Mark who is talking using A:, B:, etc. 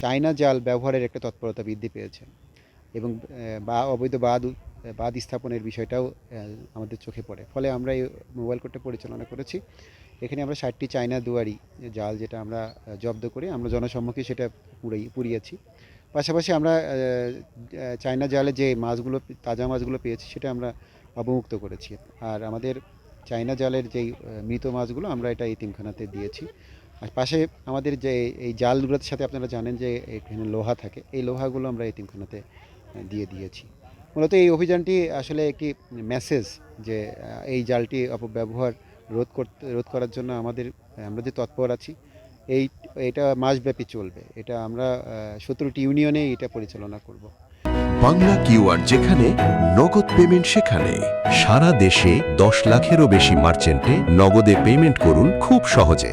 A: China জাল ব্যবহারের একটা তৎপরতা বৃদ্ধি পেয়েছে এবং অবৈধ বাঁধ স্থাপনের বিষয়টাও আমাদের চোখে পড়ে। ফলে আমরা এই মোবাইল কোর্টটা পরিচালনা করেছি। এখানে আমরা 60টি চায়না দুয়ারি জাল যেটা আমরা জব্দ করে আমরা জনসম্মুখে সেটা পুড়িয়েছি। পাশাপাশি আমরা চায়না জালে যে মাছগুলো তাজা মাছগুলো পেয়েছি সেটা আমরা অবমুক্ত করেছি। আর আমাদের চায়না জালের যেই মৃত মাছগুলো আমরা এটা এতিমখানাতে দিয়েছি। আর পাশে আমাদের যে এই জালগুলোর সাথে আপনারা জানেন যে এখানে লোহা থাকে, এই লোহাগুলো আমরা এতিমখানাতে দিয়েছি। মূলত এই অভিযানটি আসলে একটি মেসেজ যে এই জালটি অপব্যবহার রোধ করার জন্য আমরা যে তৎপর আছি এটা মাসব্যাপী চলবে। এটা আমরা 17টি ইউনিয়নে এটা পরিচালনা করব।
B: বাংলা কিউআর যেখানে নগদ পেমেন্ট সেখানে সারা দেশে 10 লাখেরও বেশি মার্চেন্টে নগদে পেমেন্ট করুন খুব সহজে।